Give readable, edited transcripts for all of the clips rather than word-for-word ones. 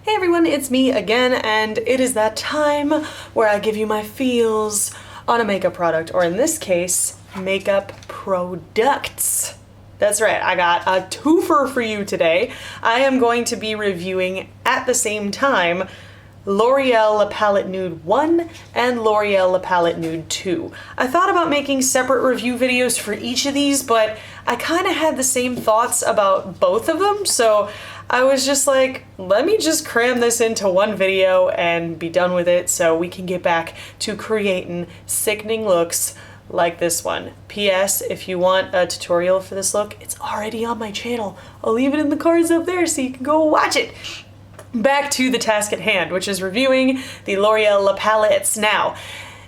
Hey everyone, it's me again, and it is that time where I give you my feels on a makeup product, or in this case, makeup products. That's right, I got a twofer for you today. I am going to be reviewing at the same time L'Oreal LaPalette Nude 1 and L'Oreal LaPalette Nude 2. I thought about making separate review videos for each of these, but I kind of had the same thoughts about both of them, so I was just like, let me just cram this into one video and be done with it so we can get back to creating sickening looks like this one. P.S. If you want a tutorial for this look, it's already on my channel. I'll leave it in the cards up there so you can go watch it. Back to the task at hand, which is reviewing the L'Oreal LaPalettes. Now,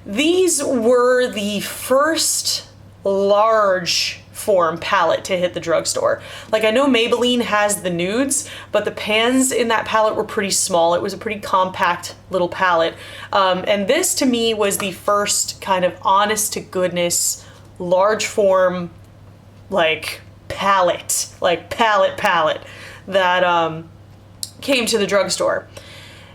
these were the first large form palette to hit the drugstore. Like, I know Maybelline has the nudes, but the pans in that palette were pretty small. It was a pretty compact little palette. And this to me was the first kind of honest to goodness, large form, like palette that came to the drugstore.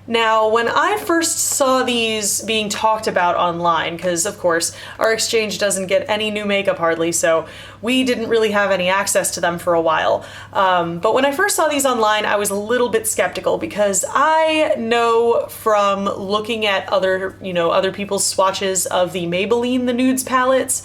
Now, when I first saw these being talked about online, because of course our exchange doesn't get any new makeup hardly, so we didn't really have any access to them for a while. But when I first saw these online, I was a little bit skeptical because I know from looking at other people's swatches of the Maybelline the Nudes palettes,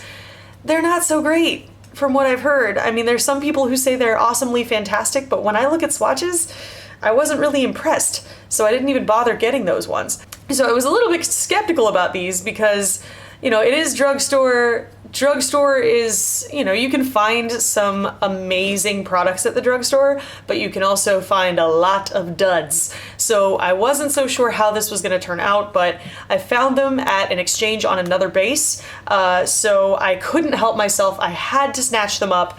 they're not so great from what I've heard. I mean, there's some people who say they're awesomely fantastic, but when I look at swatches, I wasn't really impressed, so I didn't even bother getting those ones. So I was a little bit skeptical about these because, it is drugstore. Drugstore is, you can find some amazing products at the drugstore, but you can also find a lot of duds. So I wasn't so sure how this was going to turn out, but I found them at an exchange on another base, so I couldn't help myself. I had to snatch them up.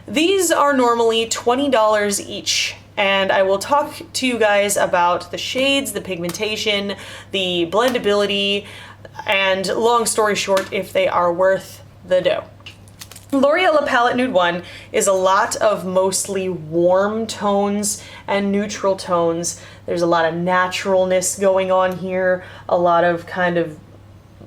These are normally $20 each. And I will talk to you guys about the shades, the pigmentation, the blendability, and long story short, if they are worth the dough. L'Oreal LaPalette Nude 1 is a lot of mostly warm tones and neutral tones. There's a lot of naturalness going on here, a lot of kind of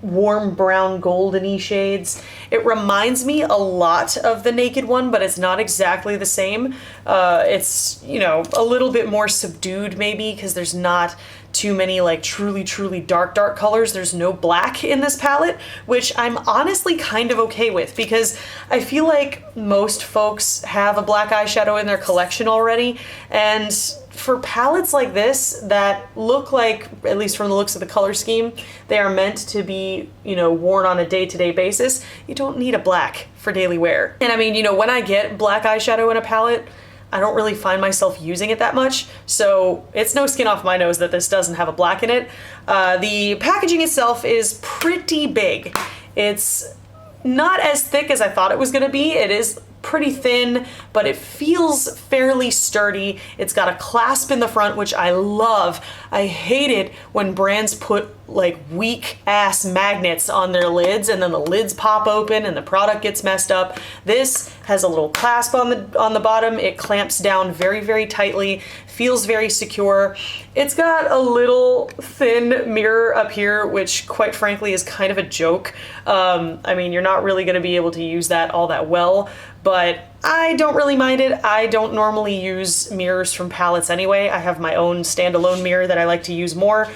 warm brown golden-y shades. It reminds me a lot of the Naked one, but it's not exactly the same. It's, a little bit more subdued maybe because there's not too many like truly dark colors. There's no black in this palette, which I'm honestly kind of okay with because I feel like most folks have a black eyeshadow in their collection already, and for palettes like this that look like, at least from the looks of the color scheme, they are meant to be, worn on a day-to-day basis, you don't need a black for daily wear. And I mean, when I get black eyeshadow in a palette, I don't really find myself using it that much, so it's no skin off my nose that this doesn't have a black in it. The packaging itself is pretty big. It's not as thick as I thought it was gonna be. It is pretty thin, but it feels fairly sturdy. It's got a clasp in the front, which I love. I hate it when brands put like weak ass magnets on their lids and then the lids pop open and the product gets messed up. This has a little clasp on the bottom. It clamps down very tightly, feels very secure. It's got a little thin mirror up here, which quite frankly is kind of a joke. I mean, you're not really gonna be able to use that all that well, but I don't really mind it. I don't normally use mirrors from palettes anyway. I have my own standalone mirror that I like to use more.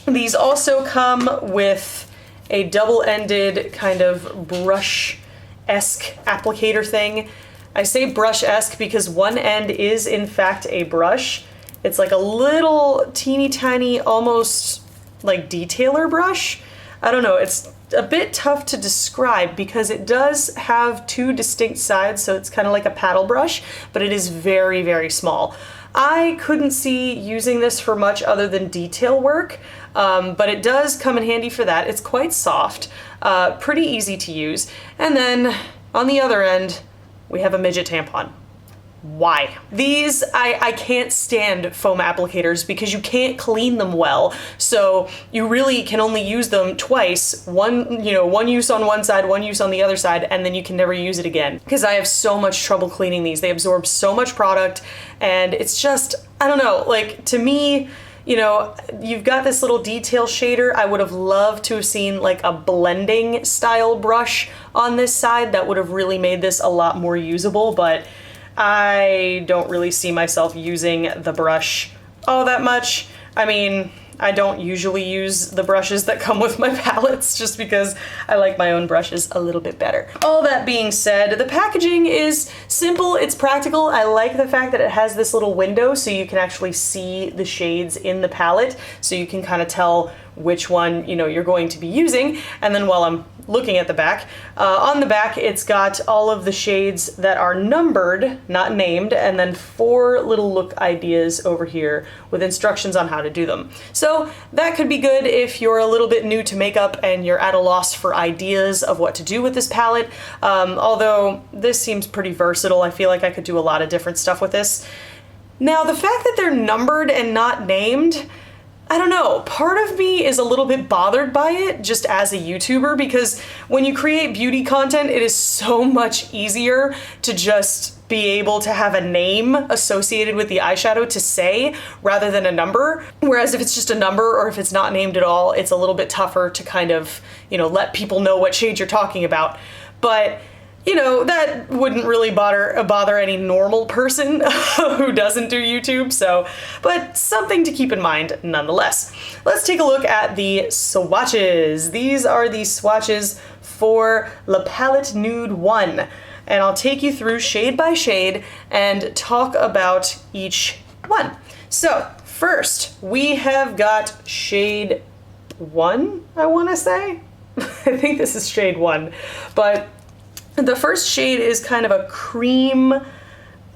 These also come with a double-ended kind of brush-esque applicator thing. I say brush-esque because one end is in fact a brush. It's like a little teeny tiny, almost like detailer brush. I don't know, it's a bit tough to describe because it does have two distinct sides, so it's kind of like a paddle brush, but it is very small. I couldn't see using this for much other than detail work, but it does come in handy for that. It's quite soft, pretty easy to use. And then on the other end, we have a midget tampon. Why? These, I can't stand foam applicators because you can't clean them well. So you really can only use them twice. One use on one side, one use on the other side, and then you can never use it again. Because I have so much trouble cleaning these. They absorb so much product, and it's just, I don't know, like, to me, you know, you've got this little detail shader. I would have loved to have seen like a blending style brush on this side. That would have really made this a lot more usable, but I don't really see myself using the brush all that much. I mean, I don't usually use the brushes that come with my palettes just because I like my own brushes a little bit better. All that being said, the packaging is simple, it's practical. I like the fact that it has this little window so you can actually see the shades in the palette, so you can kind of tell which one, you know, you're going to be using. And then while I'm looking at the back, on the back it's got all of the shades that are numbered, not named, and then 4 little look ideas over here with instructions on how to do them. So that could be good if you're a little bit new to makeup and you're at a loss for ideas of what to do with this palette. Although this seems pretty versatile, I feel like I could do a lot of different stuff with this. Now, the fact that they're numbered and not named, I don't know, part of me is a little bit bothered by it just as a YouTuber, because when you create beauty content, it is so much easier to just be able to have a name associated with the eyeshadow to say rather than a number. Whereas if it's just a number or if it's not named at all, it's a little bit tougher to kind of, you know, let people know what shade you're talking about. But you know, that wouldn't really bother any normal person who doesn't do YouTube, so, but something to keep in mind nonetheless. Let's take a look at the swatches. These are the swatches for LaPalette Nude 1, and I'll take you through shade by shade and talk about each one. So, first, we have got shade 1, I want to say. I think this is shade 1, but the first shade is kind of a cream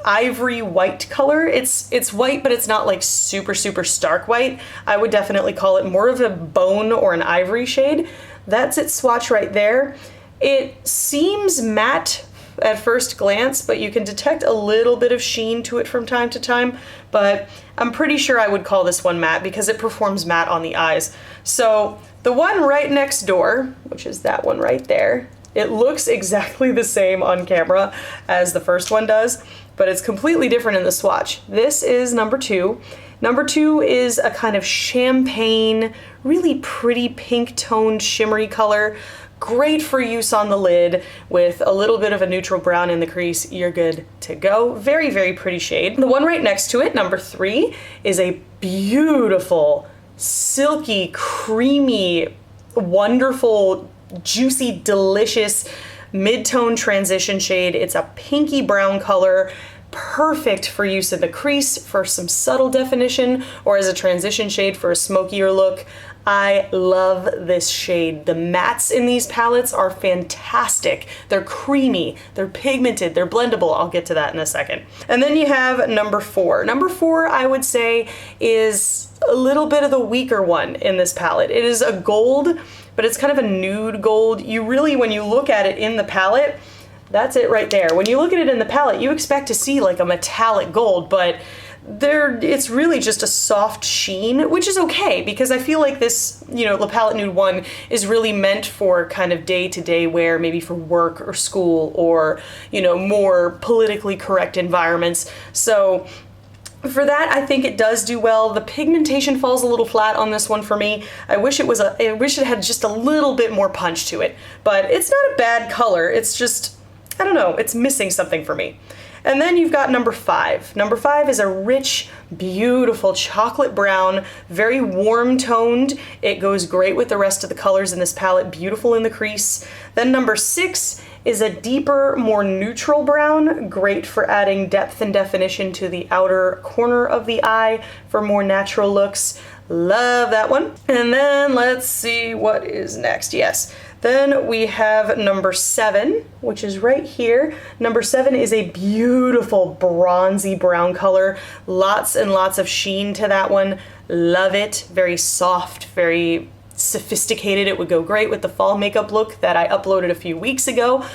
ivory white color. It's white, but it's not like super stark white. I would definitely call it more of a bone or an ivory shade. That's its swatch right there. It seems matte at first glance, but you can detect a little bit of sheen to it from time to time, but I'm pretty sure I would call this one matte because it performs matte on the eyes. So the one right next door, which is that one right there, it looks exactly the same on camera as the first one does, but it's completely different in the swatch. This is number 2. Number 2 is a kind of champagne, really pretty pink toned shimmery color. Great for use on the lid with a little bit of a neutral brown in the crease. You're good to go. Very pretty shade. The one right next to it, number 3, is a beautiful, silky, creamy, wonderful, juicy, delicious mid-tone transition shade. It's a pinky brown color, perfect for use in the crease for some subtle definition or as a transition shade for a smokier look. I love this shade. The mattes in these palettes are fantastic. They're creamy, they're pigmented, they're blendable. I'll get to that in a second. And then you have number 4. Number 4, I would say, is a little bit of the weaker one in this palette. It is a gold, but it's kind of a nude gold. You really, when you look at it in the palette, that's it right there. When you look at it in the palette, you expect to see like a metallic gold, but it's really just a soft sheen, which is okay because I feel like this, you know, LaPalette Nude 1 is really meant for kind of day-to-day wear, maybe for work or school or, you know, more politically correct environments. So for that, I think it does do well. The pigmentation falls a little flat on this one for me. I wish it had just a little bit more punch to it, but it's not a bad color. It's just, I don't know, it's missing something for me. And then you've got number 5. Number 5 is a rich, beautiful chocolate brown, very warm toned. It goes great with the rest of the colors in this palette, beautiful in the crease. Then number 6 is a deeper, more neutral brown, great for adding depth and definition to the outer corner of the eye for more natural looks. Love that one. And then let's see what is next. Yes. Then we have number 7, which is right here. Number 7 is a beautiful bronzy brown color. Lots and lots of sheen to that one. Love it. Very soft, very sophisticated. It would go great with the fall makeup look that I uploaded a few weeks ago.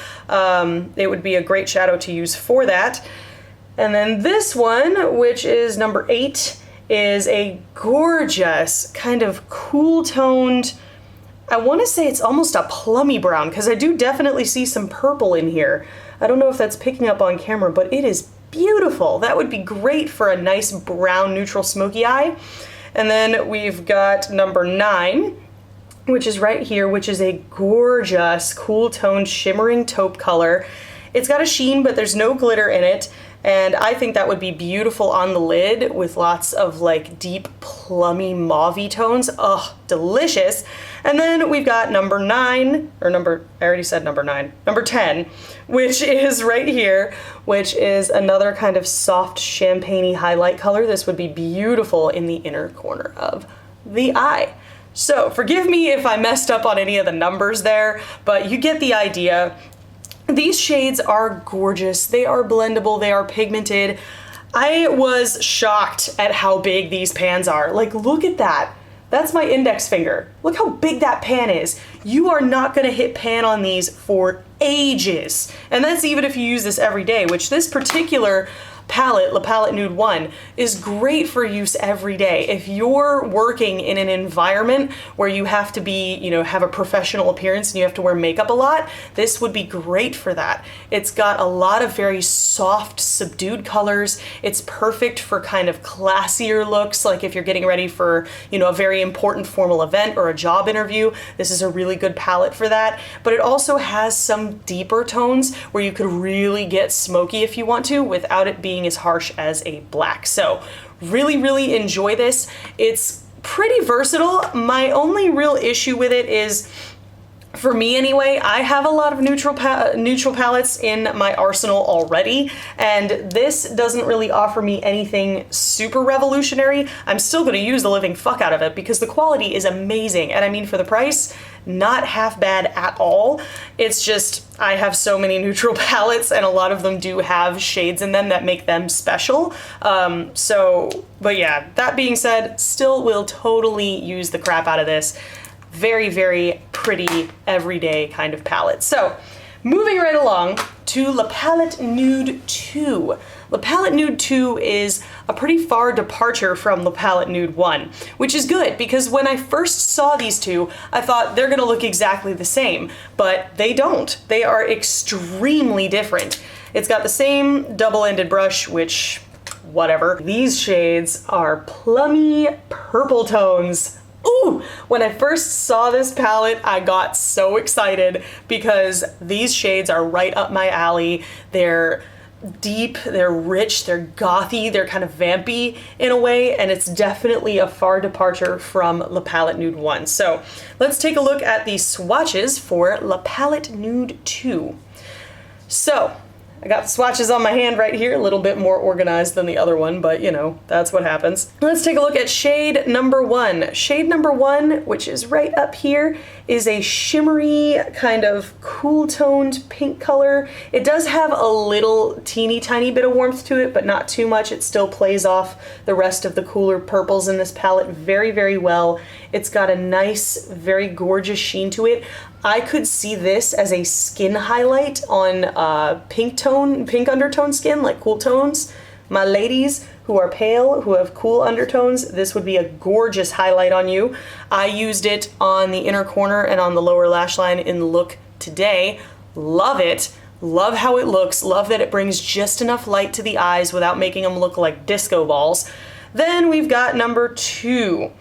It would be a great shadow to use for that. And then this one, which is number 8, is a gorgeous kind of cool toned, I want to say it's almost a plummy brown because I do definitely see some purple in here. I don't know if that's picking up on camera, but it is beautiful. That would be great for a nice brown neutral smoky eye. And then we've got number 9, which is right here, which is a gorgeous, cool toned, shimmering taupe color. It's got a sheen, but there's no glitter in it. And I think that would be beautiful on the lid with lots of like deep, plummy, mauve-y tones. Ugh, delicious. And then we've got number 9, or I already said number 9, number 10, which is right here, which is another kind of soft champagne-y highlight color. This would be beautiful in the inner corner of the eye. So forgive me if I messed up on any of the numbers there, but you get the idea. These shades are gorgeous. They are blendable. They are pigmented. I was shocked at how big these pans are. Like, look at that. That's my index finger. Look how big that pan is. You are not gonna hit pan on these for ages. And that's even if you use this every day, which this particular palette, LaPalette Nude 1, is great for use every day. If you're working in an environment where you have to be, have a professional appearance and you have to wear makeup a lot, this would be great for that. It's got a lot of very soft, subdued colors. It's perfect for kind of classier looks, like if you're getting ready for, a very important formal event or a job interview. This is a really good palette for that. But it also has some deeper tones where you could really get smoky if you want to without it being as harsh as a black. So really, really enjoy this. It's pretty versatile. My only real issue with it is, for me anyway, I have a lot of neutral palettes in my arsenal already, and this doesn't really offer me anything super revolutionary. I'm still going to use the living fuck out of it because the quality is amazing, and I mean, for the price, not half bad at all. It's just, I have so many neutral palettes and a lot of them do have shades in them that make them special. But yeah, that being said, still will totally use the crap out of this. Very, very pretty, everyday kind of palette. So, moving right along to LaPalette Nude 2. LaPalette Nude 2 is a pretty far departure from LaPalette Nude 1, which is good because when I first saw these two, I thought they're gonna look exactly the same, but they don't. They are extremely different. It's got the same double-ended brush, which, whatever. These shades are plummy purple tones. Ooh, when I first saw this palette, I got so excited because these shades are right up my alley. They're deep, they're rich, they're gothy, they're kind of vampy in a way, and it's definitely a far departure from LaPalette Nude 1. So let's take a look at the swatches for LaPalette Nude 2. So I got the swatches on my hand right here, a little bit more organized than the other one, but that's what happens. Let's take a look at shade number 1. Shade number 1, which is right up here, is a shimmery, kind of cool-toned pink color. It does have a little teeny tiny bit of warmth to it, but not too much. It still plays off the rest of the cooler purples in this palette very, very well. It's got a nice, very gorgeous sheen to it. I could see this as a skin highlight on pink undertone skin, like cool tones. My ladies who are pale, who have cool undertones, this would be a gorgeous highlight on you. I used it on the inner corner and on the lower lash line in the look today. Love it. Love how it looks. Love that it brings just enough light to the eyes without making them look like disco balls. Then we've got number 2.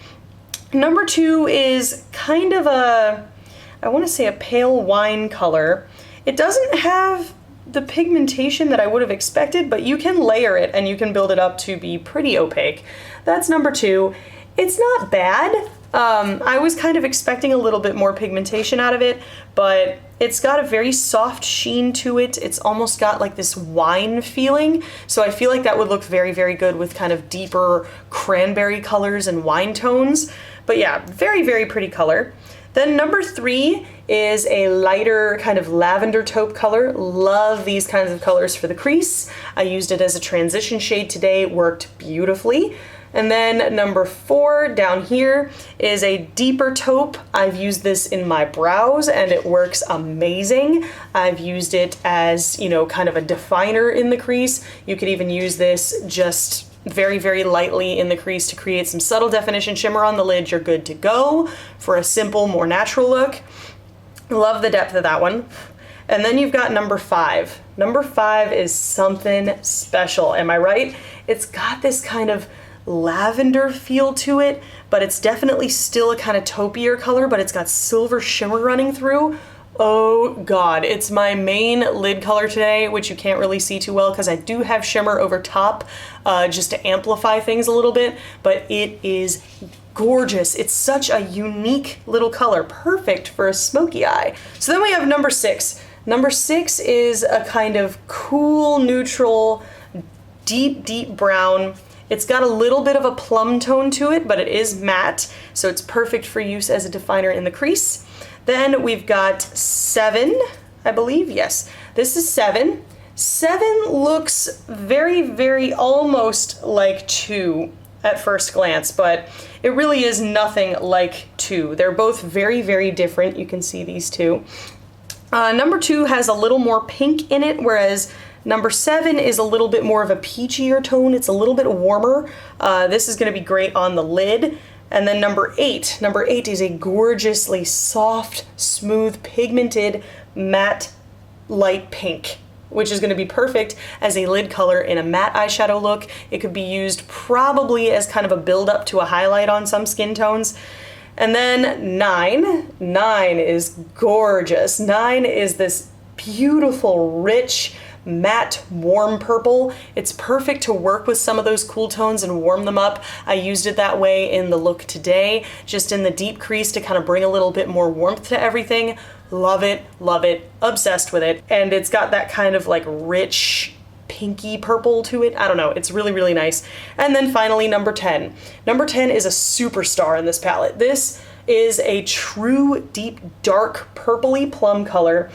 Number 2 is kind of I want to say a pale wine color. It doesn't have the pigmentation that I would have expected, but you can layer it and you can build it up to be pretty opaque. That's number 2. It's not bad. I was kind of expecting a little bit more pigmentation out of it, but it's got a very soft sheen to it. It's almost got like this wine feeling, so I feel like that would look very, very good with kind of deeper cranberry colors and wine tones. But yeah, very, very pretty color. Then number 3 is a lighter kind of lavender taupe color. Love these kinds of colors for the crease. I used it as a transition shade today, worked beautifully. And then number 4 down here is a deeper taupe. I've used this in my brows and it works amazing. I've used it as, kind of a definer in the crease. You could even use this just very, very lightly in the crease to create some subtle definition shimmer on the lid. You're good to go for a simple, more natural look. Love the depth of that one. And then you've got number 5. Number 5 is something special, am I right? It's got this kind of lavender feel to it, but it's definitely still a kind of taupier color, but it's got silver shimmer running through. Oh God, it's my main lid color today, which you can't really see too well because I do have shimmer over top just to amplify things a little bit, but it is gorgeous. It's such a unique little color, perfect for a smoky eye. So then we have number 6. Number 6 is a kind of cool, neutral, deep brown. It's got a little bit of a plum tone to it, but it is matte, so it's perfect for use as a definer in the crease. Then we've got 7, I believe, yes. This is 7. 7 looks very almost like 2 at first glance, but it really is nothing like 2. They're both very different. You can see these two. Number 2 has a little more pink in it, whereas number 7 is a little bit more of a peachier tone. It's a little bit warmer. This is going to be great on the lid. And then number 8 is a gorgeously soft, smooth, pigmented, matte, light pink, which is going to be perfect as a lid color in a matte eyeshadow look. It could be used probably as kind of a build up to a highlight on some skin tones. And then 9 is gorgeous. 9 is this beautiful, rich, matte, warm purple. It's perfect to work with some of those cool tones and warm them up. I used it that way in the look today, just in the deep crease to kind of bring a little bit more warmth to everything. Love it, obsessed with it. And it's got that kind of like rich, pinky purple to it. I don't know, it's really nice. And then finally, number 10. Number 10 is a superstar in this palette. This is a true, deep, dark, purpley plum color.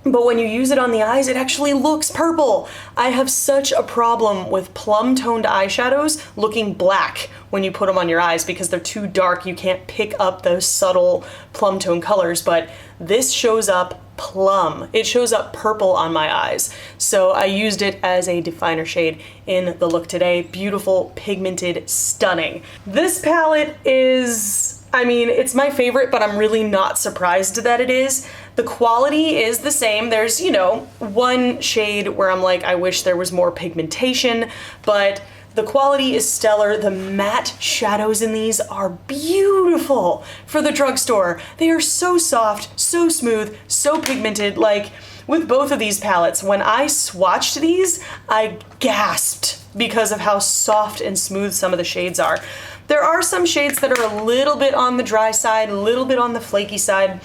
But when you use it on the eyes, it actually looks purple. I have such a problem with plum-toned eyeshadows looking black when you put them on your eyes because they're too dark. You can't pick up those subtle plum tone colors, but this shows up plum. It shows up purple on my eyes. So I used it as a definer shade in the look today. Beautiful, pigmented, stunning. This palette is, I mean, it's my favorite, but I'm really not surprised that it is. The quality is the same. There's, you know, one shade where I'm like, I wish there was more pigmentation, but the quality is stellar. The matte shadows in these are beautiful for the drugstore. They are so soft, so smooth, so pigmented. Like with both of these palettes, when I swatched these, I gasped because of how soft and smooth some of the shades are. There are some shades that are a little bit on the dry side, a little bit on the flaky side.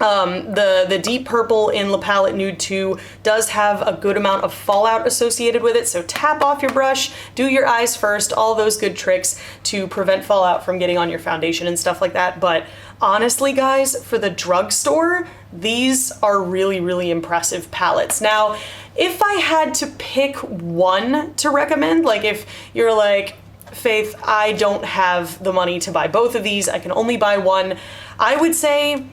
The deep purple in LaPalette Nude 2 does have a good amount of fallout associated with it, so tap off your brush, do your eyes first, all those good tricks to prevent fallout from getting on your foundation and stuff like that. But honestly, guys, for the drugstore, these are really impressive palettes. Now, if I had to pick one to recommend, like if you're like, Faith, I don't have the money to buy both of these, I can only buy one, I would say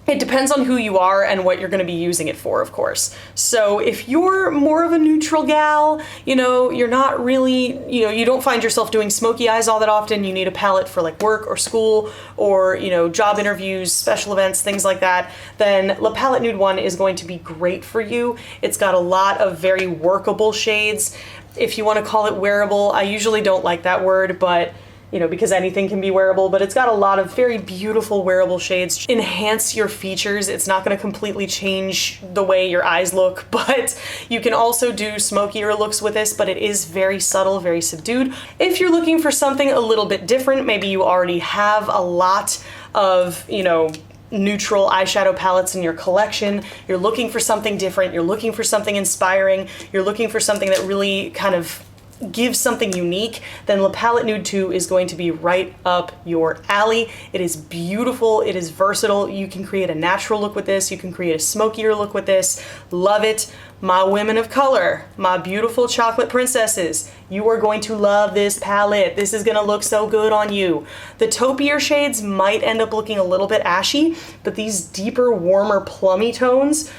it depends on who you are and what you're going to be using it for, of course. So if you're more of a neutral gal, you know, you're not really, you know, you don't find yourself doing smoky eyes all that often, you need a palette for like work or school or, you know, job interviews, special events, things like that, then LaPalette Nude 1 is going to be great for you. It's got a lot of very workable shades. If you want to call it wearable, I usually don't like that word, but you know, because anything can be wearable, but it's got a lot of very beautiful wearable shades. Enhance your features. It's not going to completely change the way your eyes look, but you can also do smokier looks with this, but it is very subtle, very subdued. If you're looking for something a little bit different, maybe you already have a lot of, you know, neutral eyeshadow palettes in your collection, you're looking for something different, you're looking for something inspiring, you're looking for something that really kind of gives something unique, then LaPalette Nude 2 is going to be right up your alley. It is beautiful, it is versatile, you can create a natural look with this, you can create a smokier look with this. Love it. My women of color, my beautiful chocolate princesses, you are going to love this palette. This is gonna look so good on you. The taupier shades might end up looking a little bit ashy, but these deeper, warmer, plummy tones,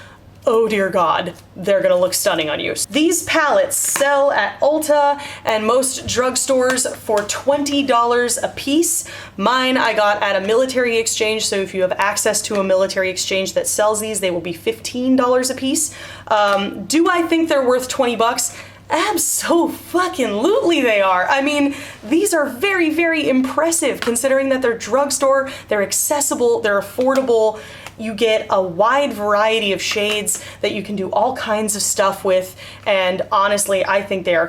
oh dear God, they're gonna look stunning on you. These palettes sell at Ulta and most drugstores for $20 a piece. Mine I got at a military exchange, so if you have access to a military exchange that sells these, they will be $15 a piece. Do I think they're worth 20 bucks? Abso-fucking-lutely they are. I mean, these are very, very impressive considering that they're drugstore, they're accessible, they're affordable. You get a wide variety of shades that you can do all kinds of stuff with, and honestly, I think they are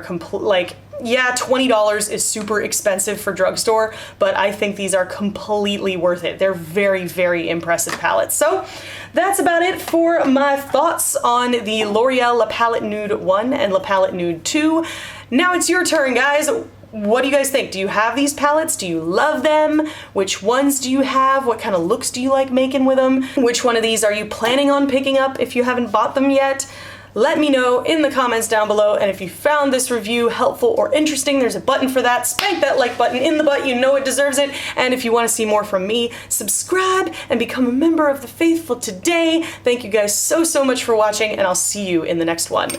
yeah, $20 is super expensive for drugstore, but I think these are completely worth it. They're very, very impressive palettes. So that's about it for my thoughts on the L'Oreal LaPalette Nude 1 and LaPalette Nude 2. Now it's your turn, guys. What do you guys think? Do you have these palettes? Do you love them? Which ones do you have? What kind of looks do you like making with them? Which one of these are you planning on picking up if you haven't bought them yet? Let me know in the comments down below, and if you found this review helpful or interesting, there's a button for that. Spank that like button in the butt, you know it deserves it. And if you want to see more from me, subscribe and become a member of the faithful today. Thank you guys so much for watching, and I'll see you in the next one.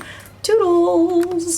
Toodles!